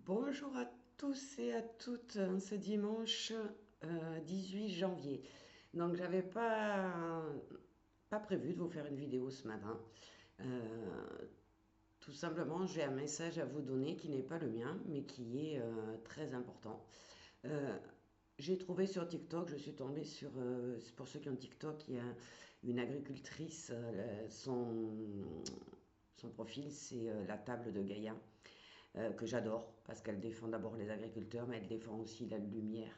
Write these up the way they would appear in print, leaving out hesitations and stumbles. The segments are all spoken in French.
Bonjour à tous et à toutes, ce dimanche 18 janvier. Donc j'avais pas prévu de vous faire une vidéo ce matin. Euh, Tout simplement, j'ai un message à vous donner qui n'est pas le mien, mais qui est très important. Euh, j'ai trouvé sur TikTok, je suis tombée sur, pour ceux qui ont TikTok, il y a une agricultrice, son profil c'est la table de Gaïa. Que j'adore parce qu'elle défend d'abord les agriculteurs, mais elle défend aussi la lumière.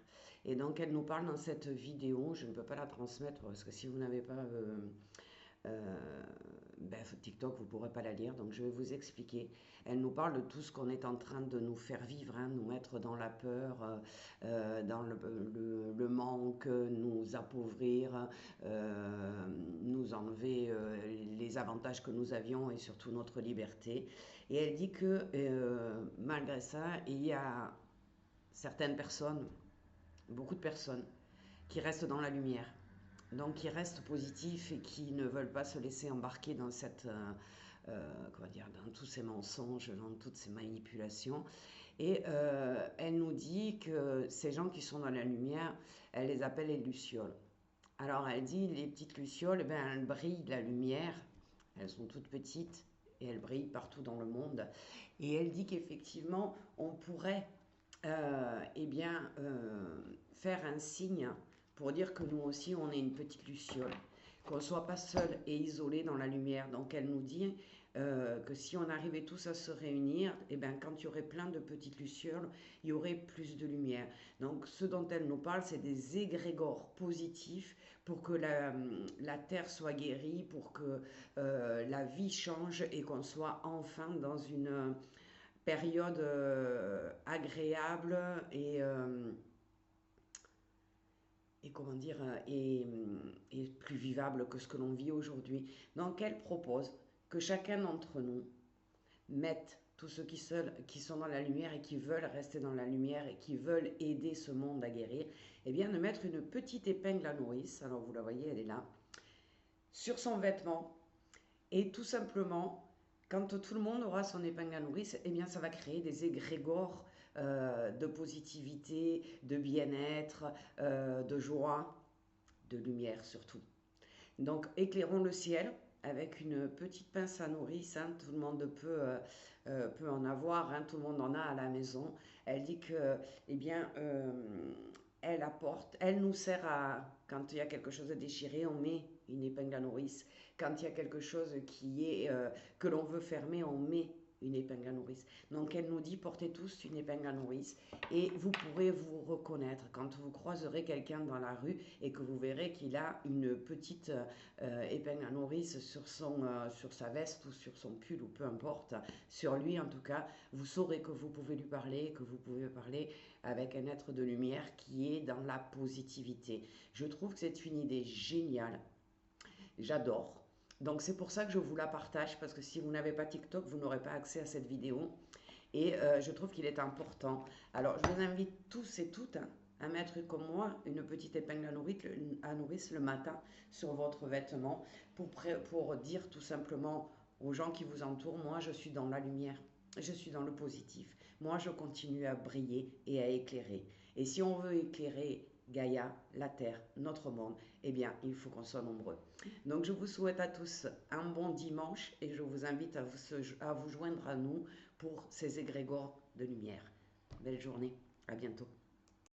Et donc elle nous parle dans cette vidéo, je ne peux pas la transmettre parce que si vous n'avez pas euh, TikTok, vous ne pourrez pas la lire, donc je vais vous expliquer. Elle nous parle de tout ce qu'on est en train de nous faire vivre, hein, nous mettre dans la peur, dans le manque, nous appauvrir, nous enlever les avantages que nous avions et surtout notre liberté. Et elle dit que malgré ça, il y a certaines personnes, beaucoup de personnes, qui restent dans la lumière. Donc qui restent positifs et qui ne veulent pas se laisser embarquer dans comment dire, dans tous ces mensonges, dans toutes ces manipulations. Et elle nous dit que ces gens qui sont dans la lumière, elle les appelle les lucioles. Alors elle dit les petites lucioles, eh ben, elles brillent de la lumière, elles sont toutes petites et elles brillent partout dans le monde. Et elle dit qu'effectivement on pourrait eh bien, faire un signe pour dire que nous aussi on est une petite luciole, qu'on ne soit pas seul et isolé dans la lumière. Donc elle nous dit que si on arrivait tous à se réunir, et ben, quand il y aurait plein de petites lucioles, il y aurait plus de lumière. Donc ce dont elle nous parle, c'est des égrégores positifs pour que la terre soit guérie, pour que la vie change et qu'on soit enfin dans une période agréable et comment dire et plus vivable que ce que l'on vit aujourd'hui. Donc elle propose que chacun d'entre nous mette tous ceux qui sont dans la lumière et qui veulent rester dans la lumière et qui veulent aider ce monde à guérir, eh bien de mettre une petite épingle à nourrice, alors vous la voyez, elle est là, sur son vêtement. Et tout simplement, quand tout le monde aura son épingle à nourrice, eh bien ça va créer des égrégores de positivité, de bien-être, de joie, de lumière surtout. Donc éclairons le ciel avec une petite pince à nourrice, hein, tout le monde peut en avoir, hein, tout le monde en a à la maison. Elle dit que, eh bien, elle apporte, elle nous sert à, quand il y a quelque chose de déchiré, on met une épingle à nourrice. Quand il y a quelque chose que l'on veut fermer, on met une épingle à nourrice. Donc elle nous dit portez tous une épingle à nourrice et vous pourrez vous reconnaître quand vous croiserez quelqu'un dans la rue et que vous verrez qu'il a une petite épingle à nourrice sur sa veste ou sur son pull ou peu importe, sur lui en tout cas, vous saurez que vous pouvez lui parler, que vous pouvez parler avec un être de lumière qui est dans la positivité. Je trouve que c'est une idée géniale. J'adore. Donc c'est pour ça que je vous la partage, parce que si vous n'avez pas TikTok, vous n'aurez pas accès à cette vidéo. Et je trouve qu'il est important. Alors je vous invite tous et toutes, hein, à mettre comme moi une petite épingle à nourrice le matin sur votre vêtement pour dire tout simplement aux gens qui vous entourent, moi je suis dans la lumière, je suis dans le positif, moi je continue à briller et à éclairer. Et si on veut éclairer Gaïa, la Terre, notre monde, eh bien, il faut qu'on soit nombreux. Donc, je vous souhaite à tous un bon dimanche et je vous invite à vous joindre à nous pour ces égrégores de lumière. Belle journée, à bientôt.